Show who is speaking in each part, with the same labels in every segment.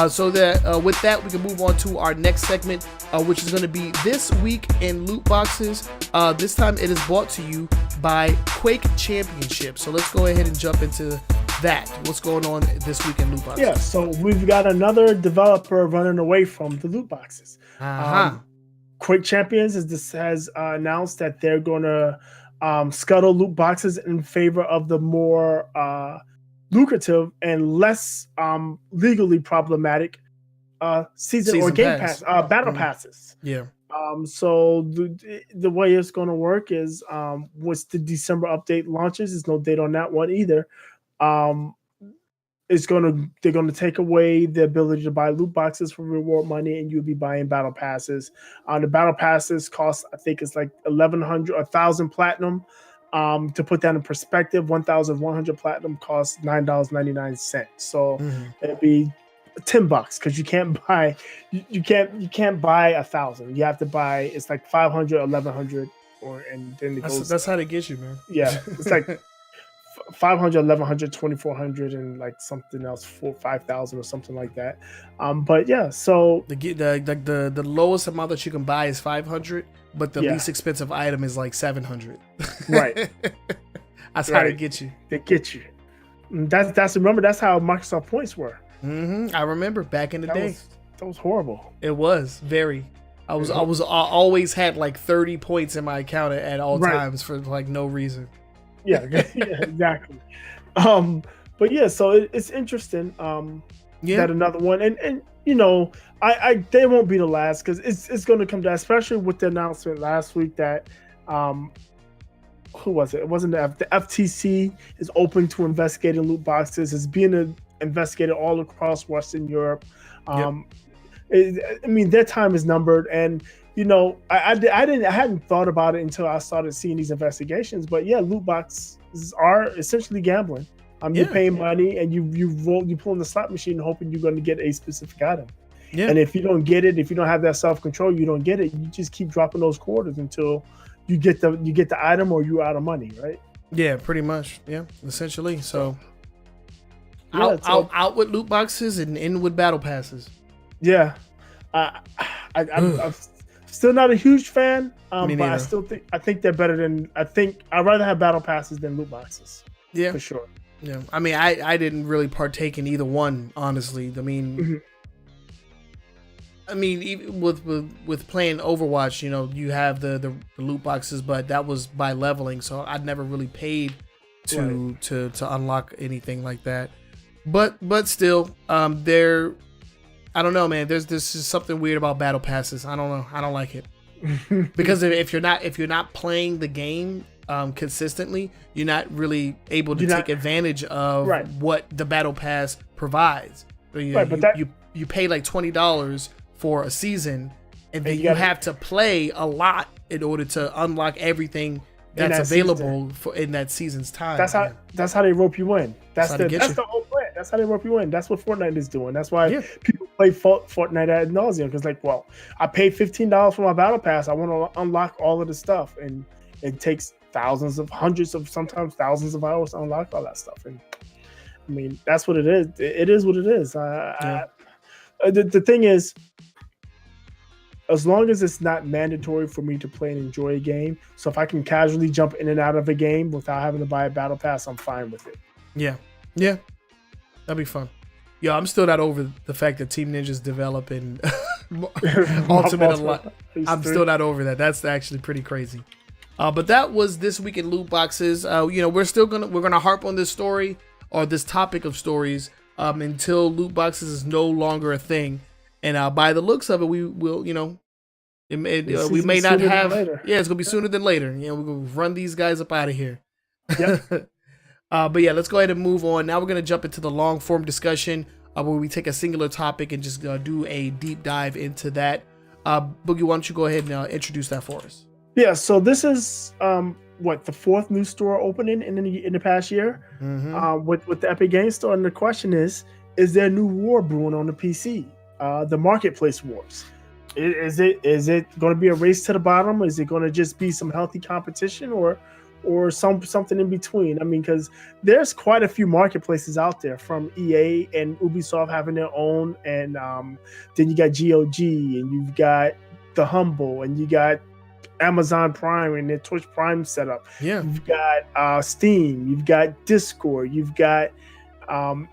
Speaker 1: So that with that, we can move on to our next segment, which is going to be This Week in Loot Boxes. This time it is brought to you by Quake Championship. So let's go ahead and jump into that. What's going on this week in loot boxes?
Speaker 2: Yeah, so we've got another developer running away from the loot boxes. Quake Champions has announced that they're going to scuttle loot boxes in favor of the more lucrative and less legally problematic season or game pass battle passes.
Speaker 1: Yeah.
Speaker 2: So the way it's going to work is once the December update launches, there's no date on that one either. They're going to take away the ability to buy loot boxes for reward money, and you'll be buying battle passes. The battle passes cost, I think it's like 1,100 platinum. To put that in perspective, 1,100 platinum costs $9.99. So it'd be $10 because you can't buy 1,000. You have to buy, it's like 500, 1,100, and then it goes.
Speaker 1: That's how they get you, man.
Speaker 2: Yeah, it's like 500, 1,100, 2,400, and like something else, 5,000 or something like that. But yeah, so
Speaker 1: the lowest amount that you can buy is 500, but the least expensive item is like 700.
Speaker 2: Right.
Speaker 1: That's how they get you.
Speaker 2: They get you. That's remember, that's how Microsoft points were.
Speaker 1: I remember back in the day.
Speaker 2: That was horrible.
Speaker 1: It was very. I always had like 30 points in my account at all times for like no reason.
Speaker 2: Yeah, exactly. But yeah, so it's interesting. That another one, and you know, they won't be the last because it's going to come down, especially with the announcement last week that who was it? It wasn't the FTC is open to investigating loot boxes. It's being investigated all across Western Europe. I mean, their time is numbered, and you know, I hadn't thought about it until I started seeing these investigations. But yeah, loot boxes are essentially gambling. You're paying money and you pull in the slot machine hoping you're going to get a specific item. Yeah. And if you don't get it, if you don't have that self-control, you don't get it. You just keep dropping those quarters until you get the item or you're out of money, right?
Speaker 1: Yeah, pretty much. Yeah, essentially. So out with loot boxes and in with battle passes.
Speaker 2: Yeah, I'm still not a huge fan, but I think they're better than. I'd rather have battle passes than loot boxes. Yeah, for sure.
Speaker 1: Yeah, I mean, I didn't really partake in either one, honestly. I mean, even with playing Overwatch, you know, you have the loot boxes, but that was by leveling, so I'd never really paid to unlock anything like that. But still, I don't know, man. There's just something weird about battle passes. I don't know. I don't like it because if you're not playing the game consistently, you're not really able to take advantage of what the battle pass provides. You pay like $20 for a season, and then you have to play a lot in order to unlock everything that's available in that season's time.
Speaker 2: That's how they rope you in. That's the whole plan. That's how they rope you in. That's what Fortnite is doing. That's why people play Fortnite ad nauseum, because like, well, I paid $15 for my battle pass. I want to unlock all of the stuff, and it takes hundreds of sometimes thousands of hours to unlock all that stuff. And I mean, that's what it is. It is what it is. The thing is, as long as it's not mandatory for me to play and enjoy a game, so if I can casually jump in and out of a game without having to buy a battle pass, I'm fine with it.
Speaker 1: Yeah, that'd be fun. Yeah, I'm still not over the fact that Team Ninja's developing Ultimate Alliance. I'm still not over that. That's actually pretty crazy. But that was This Week in Loot Boxes. You know, we're gonna harp on this story or this topic of stories until loot boxes is no longer a thing. And by the looks of it, we will, you know, we may not have. Yeah, it's gonna be sooner than later. You know, we're gonna run these guys up out of here. Yep. But yeah, let's go ahead and move on. Now we're gonna jump into the long form discussion where we take a singular topic and just do a deep dive into that. Boogie, why don't you go ahead and introduce that for us?
Speaker 2: Yeah. So this is the fourth new store opening in the past year with the Epic Games Store, and the question is there a new war brewing on the PC? The marketplace wars. Is it going to be a race to the bottom? Is it going to just be some healthy competition, or or something in between. I mean, because there's quite a few marketplaces out there, from EA and Ubisoft having their own, and then you got GOG, and you've got the Humble, and you got Amazon Prime and their Twitch Prime setup.
Speaker 1: Yeah,
Speaker 2: you've got Steam, you've got Discord, you've got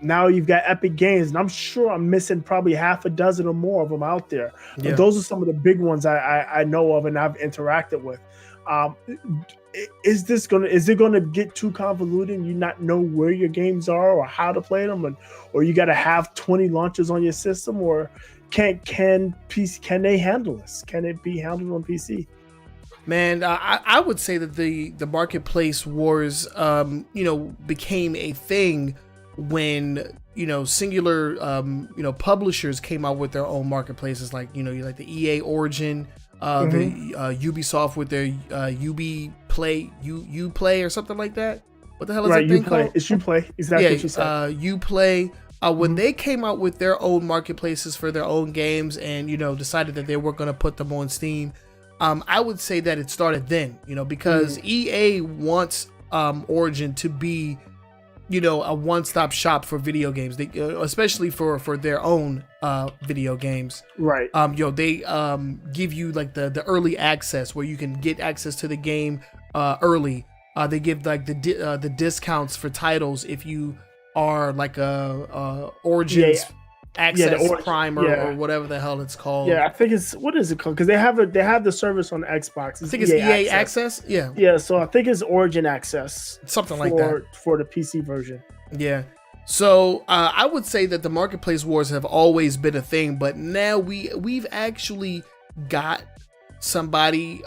Speaker 2: now you've got Epic Games, and I'm sure I'm missing probably half a dozen or more of them out there.
Speaker 1: Yeah.
Speaker 2: But those are some of the big ones I know of and I've interacted with. Is it gonna get too convoluted and you not know where your games are or how to play them, or you got to have 20 launchers on your system, or can they handle this? Can it be handled on PC?
Speaker 1: Man, I would say that the marketplace wars, became a thing when singular publishers came out with their own marketplaces, like like the EA Origin, the Ubisoft with their Uplay or something like that. What the hell is that thing called?
Speaker 2: It's Uplay, exactly.
Speaker 1: Yeah,
Speaker 2: what you said.
Speaker 1: Uplay. When they came out with their own marketplaces for their own games, and decided that they were going to put them on Steam, I would say that it started then, because EA wants Origin to be a one-stop shop for video games, especially for their own video games.
Speaker 2: Right.
Speaker 1: They give you like the early access, where you can get access to the game early. They give like the discounts for titles if you are like a Origins Access Prime or whatever the hell it's called.
Speaker 2: Yeah, I think what is it called? Because they have the service on Xbox.
Speaker 1: I think it's EA Access. Yeah.
Speaker 2: Yeah, so I think it's Origin Access.
Speaker 1: Something like that.
Speaker 2: For the PC version.
Speaker 1: Yeah. So I would say that the marketplace wars have always been a thing, but now we've actually got somebody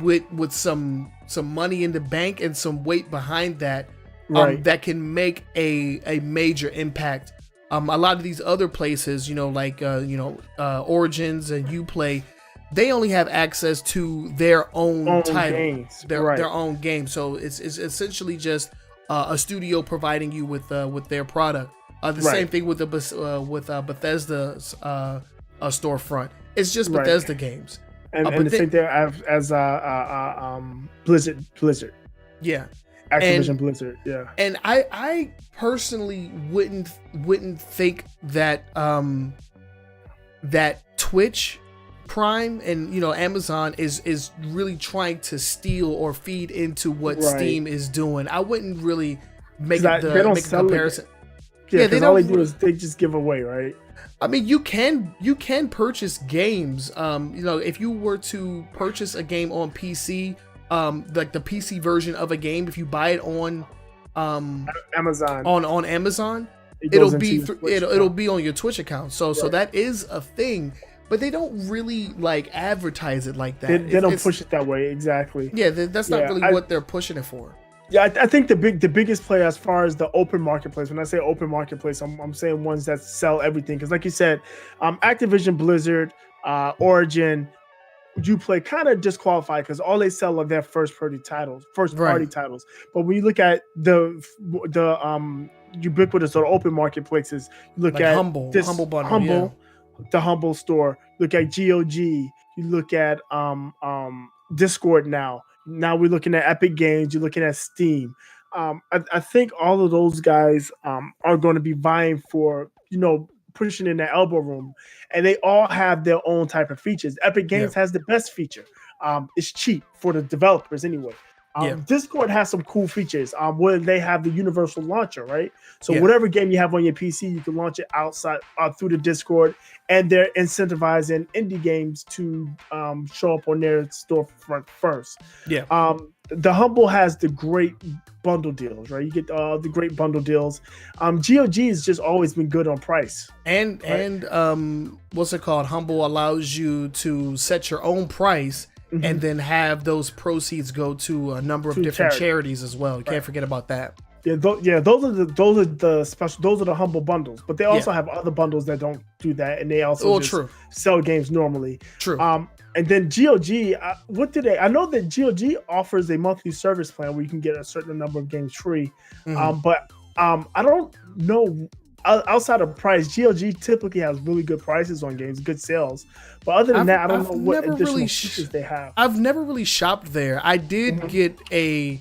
Speaker 1: with some money in the bank and some weight behind that, that can make a major impact. A lot of these other places, like Origins and Uplay, they only have access to their own title, their own game. So it's essentially just a studio providing you with their product. Same thing with Bethesda's storefront. It's just Bethesda games,
Speaker 2: and the same thing as Blizzard.
Speaker 1: Yeah.
Speaker 2: Activision Blizzard, yeah.
Speaker 1: And I personally wouldn't think that that Twitch Prime and Amazon is really trying to steal or feed into what Steam is doing. I wouldn't really make a comparison.
Speaker 2: Yeah, because all they do is they just give away, right?
Speaker 1: I mean, you can purchase games. If you were to purchase a game on PC, like the PC version of a game, if you buy it on
Speaker 2: Amazon,
Speaker 1: on Amazon, it'll be on your Twitch account. So that is a thing, but they don't really like advertise it like that.
Speaker 2: They don't push it that way, exactly.
Speaker 1: Yeah, that's not really what they're pushing it for.
Speaker 2: Yeah, I think the biggest player as far as the open marketplace. When I say open marketplace, I'm saying ones that sell everything. Because like you said, Activision Blizzard, Origin, Uplay kind of disqualified because all they sell are their first party titles. But when you look at the ubiquitous or open marketplaces, you look at
Speaker 1: Humble Bundle,
Speaker 2: the Humble store. Look at GOG. You look at Discord now. Now we're looking at Epic Games. You're looking at Steam. I think all of those guys are going to be vying for pushing in the elbow room, and they all have their own type of features. Epic Games has the best feature. It's cheap for the developers anyway. Discord has some cool features where they have the universal launcher, right? So whatever game you have on your PC, you can launch it outside through the Discord, and they're incentivizing indie games to show up on their storefront first. The Humble has the great bundle deals, right? You get the great bundle deals. GOG has just always been good on price.
Speaker 1: And what's it called? Humble allows you to set your own price, and then have those proceeds go to a number of different charities as well. You can't forget about that.
Speaker 2: Those are the special. Those are the Humble bundles, but they also have other bundles that don't do that, and they also sell games normally.
Speaker 1: True.
Speaker 2: And then GOG, what do they? I know that GOG offers a monthly service plan where you can get a certain number of games free. But I don't know. Outside of price, GOG typically has really good prices on games, good sales. But other than that, I don't know what additional features they have.
Speaker 1: I've never really shopped there. I did get a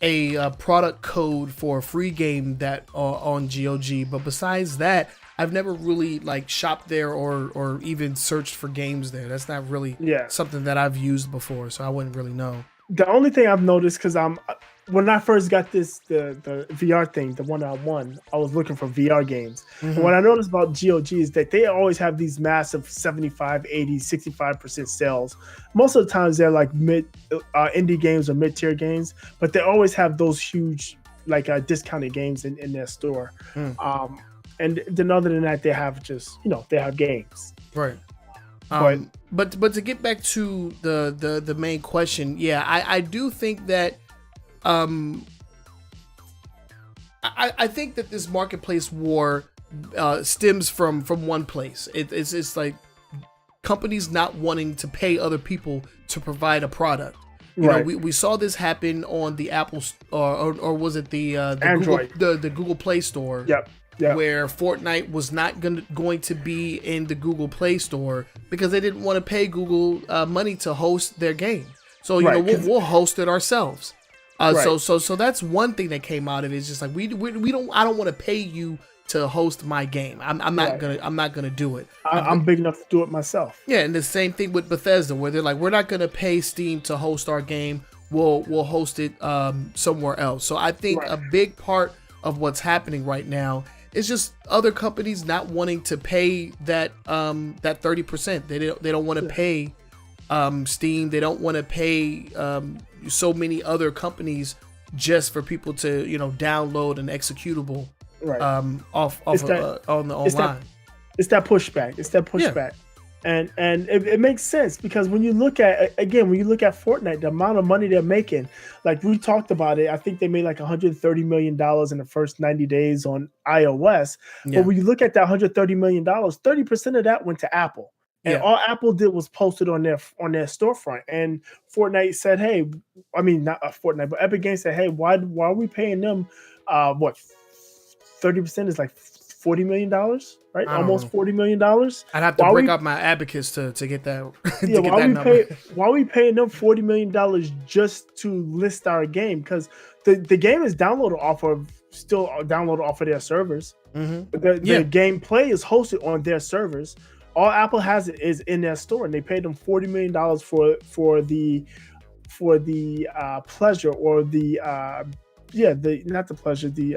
Speaker 1: a product code for a free game that on GOG, but besides that, I've never really like shopped there or even searched for games there. That's not really something that I've used before, so I wouldn't really know.
Speaker 2: The only thing I've noticed, because when I first got the VR thing, the one I won, I was looking for VR games. Mm-hmm. And what I noticed about GOG is that they always have these massive 75, 80, 65% sales. Most of the times they're like indie games or mid-tier games, but they always have those huge like discounted games in their store. And then other than that, they have just, they have games.
Speaker 1: Right. But to get back to the main question, I do think that I think that this marketplace war stems from one place. It's like companies not wanting to pay other people to provide a product. You know, we saw this happen on the Apple or was it the
Speaker 2: Android,
Speaker 1: the Google Play Store?
Speaker 2: Yep.
Speaker 1: Where Fortnite was not going to be in the Google Play Store because they didn't want to pay Google money to host their game. So we'll host it ourselves. So that's one thing that came out of it. It's just like we don't. I don't want to pay you to host my game. I'm not gonna do it.
Speaker 2: I'm big enough to do it myself.
Speaker 1: Yeah, and the same thing with Bethesda, where they're like, we're not gonna pay Steam to host our game. We'll host it somewhere else. So I think a big part of what's happening right now is just other companies not wanting to pay that 30%. They don't want to pay Steam. They don't want to pay so many other companies just for people to download an executable off on the online.
Speaker 2: It's that pushback. And it makes sense because when you look at Fortnite, the amount of money they're making, like we talked about it, I think they made like $130 million in the first 90 days on iOS. Yeah. But when you look at that $130 million, 30% of that went to Apple. And all Apple did was post it on their storefront. And Fortnite said, hey, I mean, not Fortnite, but Epic Games said, hey, why are we paying them 30% is like $40 million, right? Almost $40 million.
Speaker 1: I'd have to break up my abacus to get that.
Speaker 2: Why are we paying them $40 million just to list our game? Because the game is downloaded off of their servers. Mm-hmm. The gameplay is hosted on their servers. All Apple has it is in their store, and they paid them $40 million for the pleasure or the not the pleasure, the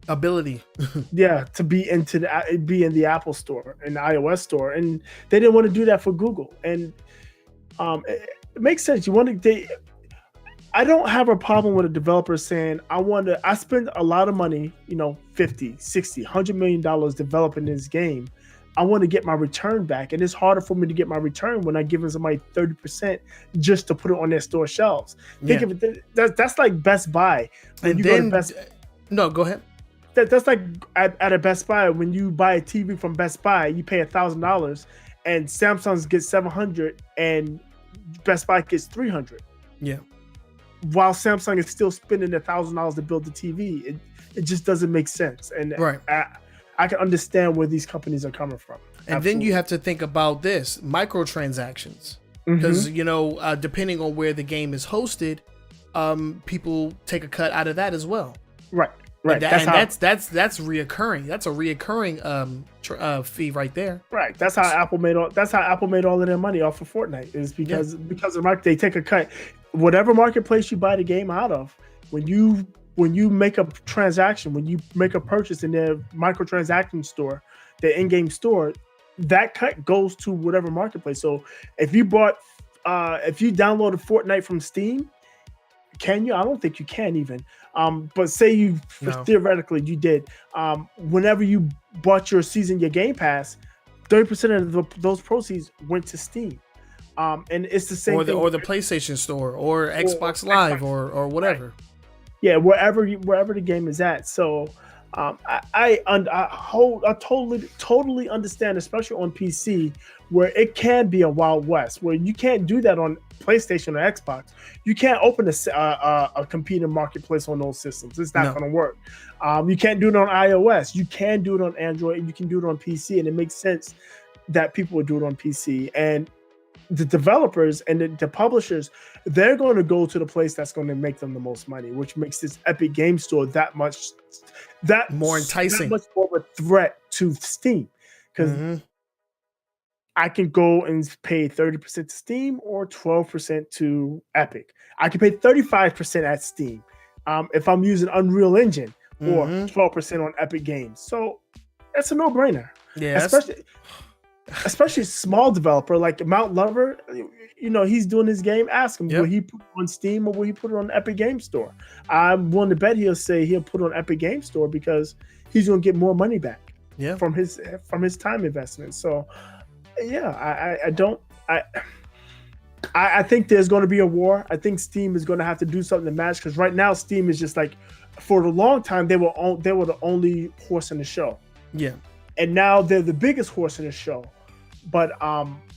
Speaker 1: ability
Speaker 2: to be in the Apple store and the iOS store, and they didn't want to do that for Google. And it makes sense. I don't have a problem with a developer saying I spend a lot of money, $50, $60, $100 million developing this game. I want to get my return back, and it's harder for me to get my return when I'm giving somebody 30% just to put it on their store shelves. Think of it, that's like Best Buy.
Speaker 1: No, go ahead.
Speaker 2: That's like at a Best Buy, when you buy a TV from Best Buy, you pay $1,000, and Samsung gets $700, and Best Buy gets $300.
Speaker 1: Yeah.
Speaker 2: While Samsung is still spending $1,000 to build the TV, it just doesn't make sense. And I can understand where these companies are coming from.
Speaker 1: And then you have to think about this, microtransactions. Because, depending on where the game is hosted, people take a cut out of that as well.
Speaker 2: Right.
Speaker 1: That's reoccurring. That's a reoccurring fee right there.
Speaker 2: Right. That's how Apple made all of their money off of Fortnite, is because of they take a cut. Whatever marketplace you buy the game out of, when you make a transaction, when you make a purchase in their microtransaction store, their in-game store, that cut goes to whatever marketplace. So if you downloaded Fortnite from Steam, can you? I don't think you can even. But say theoretically you did. Whenever you bought your Game Pass, 30% of those proceeds went to Steam. And it's the same thing.
Speaker 1: Or the PlayStation Store or Xbox Live or whatever. Right.
Speaker 2: Yeah, wherever the game is at. So I totally understand, especially on PC, where it can be a Wild West, where you can't do that on PlayStation or Xbox. You can't open a competing marketplace on those systems. It's not going to work. You can't do it on iOS. You can do it on Android, and you can do it on PC, and it makes sense that people would do it on PC. And the developers and the publishers, they're going to go to the place that's going to make them the most money, which makes this Epic Game Store that much
Speaker 1: more enticing,
Speaker 2: that much more of a threat to Steam, because I can go and pay 30% to Steam or 12% to Epic. I can pay 35% at Steam if I'm using Unreal Engine, or 12% on Epic Games. So that's a no-brainer.
Speaker 1: Yeah,
Speaker 2: especially small developer like Mount Lover. You know, he's doing his game. Ask him, will he put it on Steam or will he put it on Epic Game Store? I'm willing to bet he'll say he'll put it on Epic Game Store because he's going to get more money back from his time investment. So, yeah, I think there's going to be a war. I think Steam is going to have to do something to match, because right now Steam is just like, for a long time they were the only horse in the show.
Speaker 1: Yeah. And
Speaker 2: now they're the biggest horse in the show. But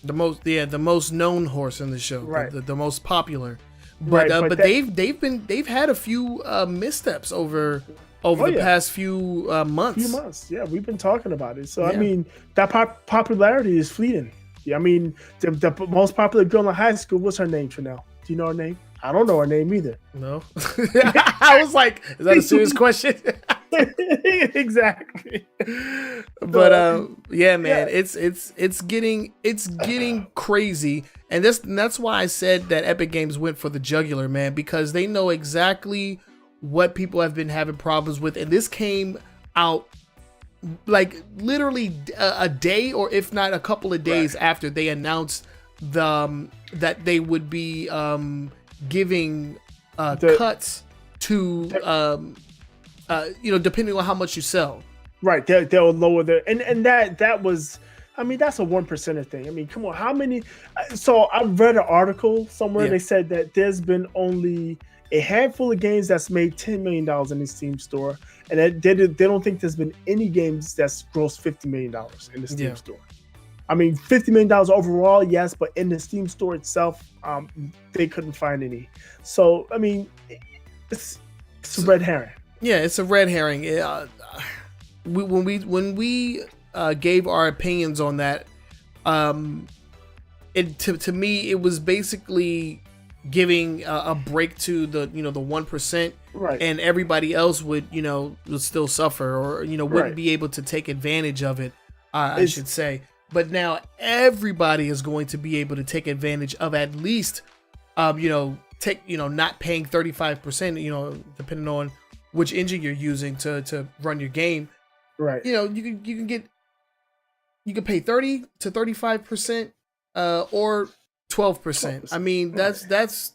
Speaker 1: the most known horse in the show,
Speaker 2: right?
Speaker 1: The most popular, but they've had a few missteps over the past few months.
Speaker 2: Yeah, we've been talking about it. So I mean, that popularity is fleeting. Yeah, I mean, the most popular girl in high school, what's her name? Trenell. Do you know her name? I don't know her name either.
Speaker 1: No. I was like, is that a serious question?
Speaker 2: Exactly.
Speaker 1: But yeah, man, it's getting crazy, and that's why I said that Epic Games went for the jugular, man, because they know exactly what people have been having problems with, and this came out like literally a day, or if not a couple of days after they announced that they would be giving cuts to depending on how much you sell.
Speaker 2: Right, they'll lower their and that was, I mean, that's a 1% thing. I mean, come on, how many? So I read an article somewhere. They said that there's been only a handful of games that's made $10 million in the Steam store, and they don't think there's been any games that's grossed $50 million in the Steam store. I mean, $50 million overall, yes, but in the Steam store itself, they couldn't find any. So, I mean, it's a red herring.
Speaker 1: Yeah, it's a red herring. When we gave our opinions on that, to me it was basically giving a break to the 1%,
Speaker 2: right?
Speaker 1: And everybody else would still suffer, or wouldn't be able to take advantage of it. I should say. But now everybody is going to be able to take advantage of at least, not paying 35%, depending on which engine you're using to run your game.
Speaker 2: Right.
Speaker 1: You can pay 30 to 35%, or 12%. I mean, that's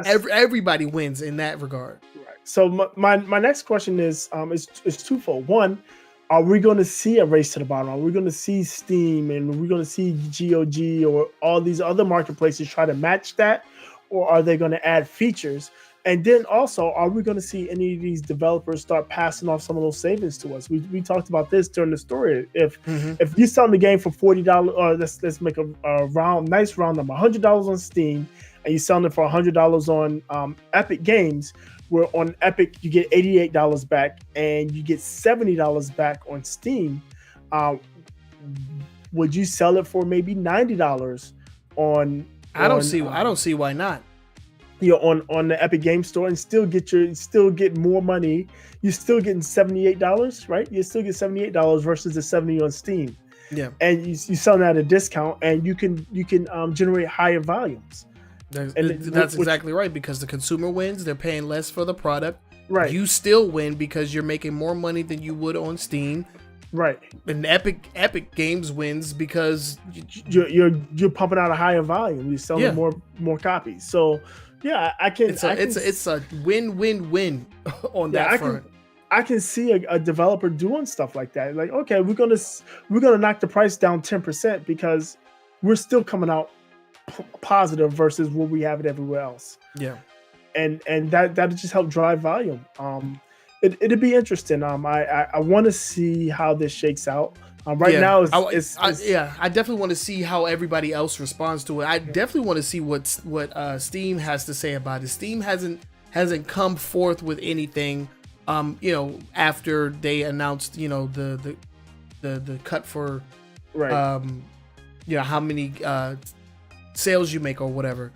Speaker 1: everybody wins in that regard.
Speaker 2: Right. So my next question is twofold. One, are we going to see a race to the bottom? Are we going to see Steam and are we going to see GOG or all these other marketplaces try to match that? Or are they going to add features? And then also, are we going to see any of these developers start passing off some of those savings to us? We talked about this during the story. If you're selling the game for $40, or let's make a nice round number, $100 on Steam, and you're selling it for $100 on Epic Games, where on Epic you get $88 back and you get $70 back on Steam, would you sell it for maybe $90 on?
Speaker 1: I don't see why not.
Speaker 2: On the Epic Game Store, and still get more money. You're still getting $78, right? You still get $78 versus the $70 on Steam.
Speaker 1: Yeah,
Speaker 2: and you selling at a discount, and you can generate higher volumes.
Speaker 1: That's exactly right, because the consumer wins. They're paying less for the product.
Speaker 2: Right.
Speaker 1: You still win because you're making more money than you would on Steam.
Speaker 2: Right.
Speaker 1: And Epic Games wins because
Speaker 2: you're pumping out a higher volume. You're selling more copies. So yeah, it's
Speaker 1: a win-win-win on that front.
Speaker 2: I can see a developer doing stuff like that. Like, okay, we're gonna knock the price down 10% because we're still coming out positive versus what we have it everywhere else.
Speaker 1: Yeah, and
Speaker 2: that just help drive volume. It'd be interesting. I want to see how this shakes out. Now,
Speaker 1: I definitely want to see how everybody else responds to it. I definitely want to see what Steam has to say about it. Steam hasn't come forth with anything, after they announced, the cut for,
Speaker 2: right,
Speaker 1: how many sales you make or whatever.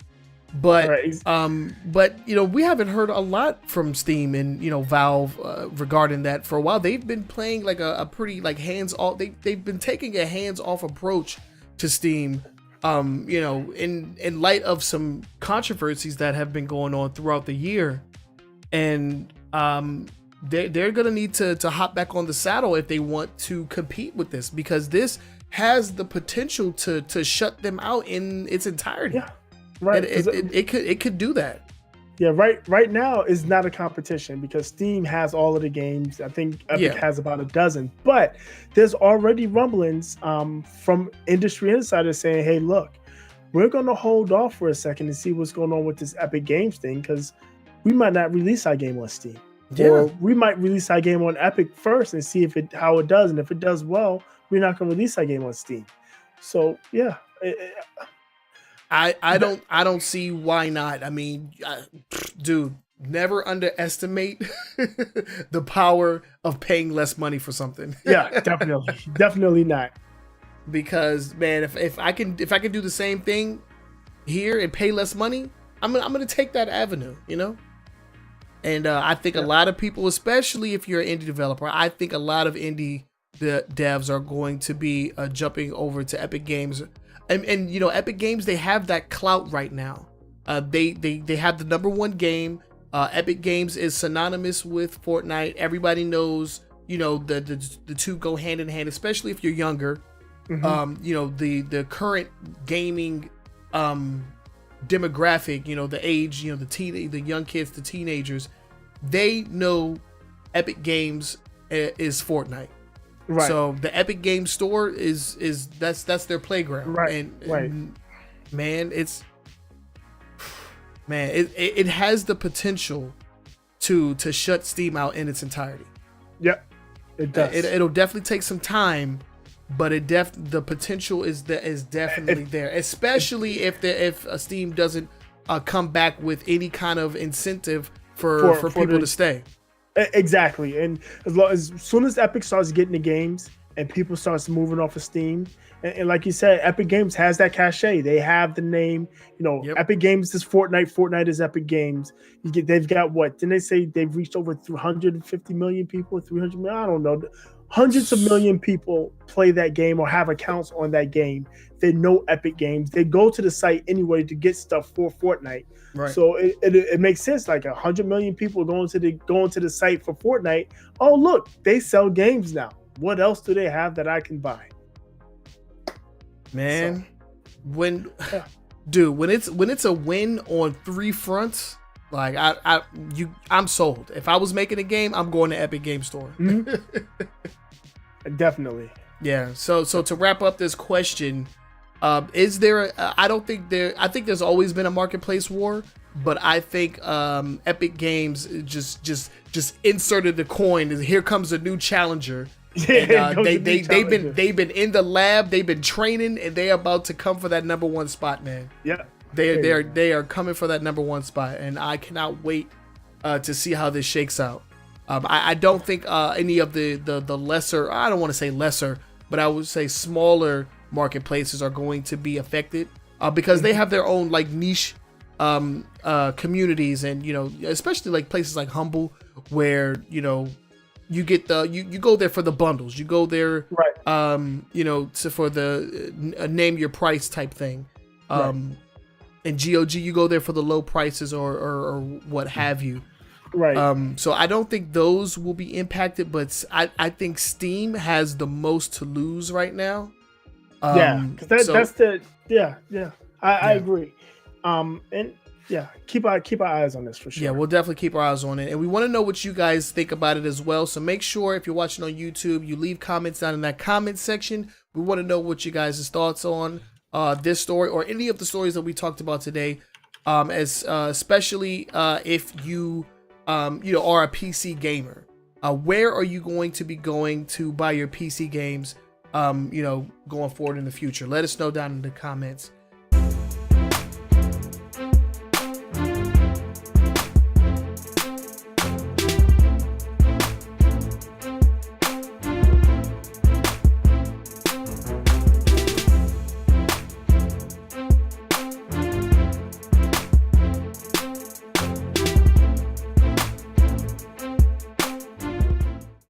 Speaker 1: But we haven't heard a lot from Steam and Valve regarding that for a while. They've been playing like a pretty like hands off. They've been taking a hands off approach to Steam. In light of some controversies that have been going on throughout the year, and they're gonna need to hop back on the saddle if they want to compete with this, because this has the potential to shut them out in its entirety.
Speaker 2: Yeah. Right,
Speaker 1: it could do that.
Speaker 2: Yeah, right now is not a competition because Steam has all of the games. I think Epic has about a dozen, but there's already rumblings from industry insiders saying, "Hey, look, we're going to hold off for a second and see what's going on with this Epic Games thing, because we might not release our game on Steam, or we might release our game on Epic first and see how it does, and if it does well, we're not going to release our game on Steam." So yeah.
Speaker 1: I don't see why not. I mean, dude, never underestimate the power of paying less money for something.
Speaker 2: Yeah, definitely not.
Speaker 1: Because man, if I can do the same thing here and pay less money, I'm gonna take that avenue, And I think a lot of people, especially if you're an indie developer, I think a lot of indie devs are going to be jumping over to Epic Games. And Epic Games, they have that clout right now. They have the number one game. Epic Games is synonymous with Fortnite. Everybody knows, the two go hand in hand, especially if you're younger. Mm-hmm. The current gaming demographic, the age, the young kids, the teenagers, they know Epic Games is Fortnite. Right. So the Epic Games Store is that's their playground.
Speaker 2: Right.
Speaker 1: And man, it has the potential to shut Steam out in its entirety.
Speaker 2: Yep. It does.
Speaker 1: It'll definitely take some time, but the potential is definitely there, especially if Steam doesn't come back with any kind of incentive for people to stay.
Speaker 2: Exactly, and as soon as Epic starts getting the games and people starts moving off of Steam, and like you said, Epic Games has that cachet. They have the name. Epic Games is Fortnite. Fortnite is Epic Games. They've got what? Didn't they say they've reached over 350 million people? 300 million? I don't know. Hundreds of million people play that game or have accounts on that game. They know Epic Games. They go to the site anyway to get stuff for Fortnite. Right. So it makes sense. Like 100 million people going to the site for Fortnite. Oh, look, they sell games now. What else do they have that I can buy?
Speaker 1: Man, when it's a win on three fronts, like I'm sold. If I was making a game, I'm going to Epic Game Store.
Speaker 2: Mm-hmm. Definitely.
Speaker 1: Yeah. So to wrap up this question, is there? I think there's always been a marketplace war, but I think Epic Games just inserted the coin. Here comes a new challenger. And, they've been in the lab. They've been training, and they're about to come for that number one spot, man.
Speaker 2: Yeah.
Speaker 1: They are coming for that number one spot, and I cannot wait to see how this shakes out. I don't think any of the lesser, I don't want to say lesser, but I would say smaller marketplaces are going to be affected because they have their own like niche communities, and especially like places like Humble, where you get you go there for the bundles, you go there right for the name your price type thing. And GOG, you go there for the low prices or what have you. Right. So I don't think those will be impacted, but I think Steam has the most to lose right now.
Speaker 2: Because I agree. And yeah, keep our eyes on this for sure.
Speaker 1: Yeah, we'll definitely keep our eyes on it, and we want to know what you guys think about it as well. So make sure if you're watching on YouTube, you leave comments down in that comment section. We want to know what you guys' thoughts on this story or any of the stories that we talked about today, especially if you are a PC gamer. Where are you going to be going to buy your PC games going forward in the future? Let us know down in the comments.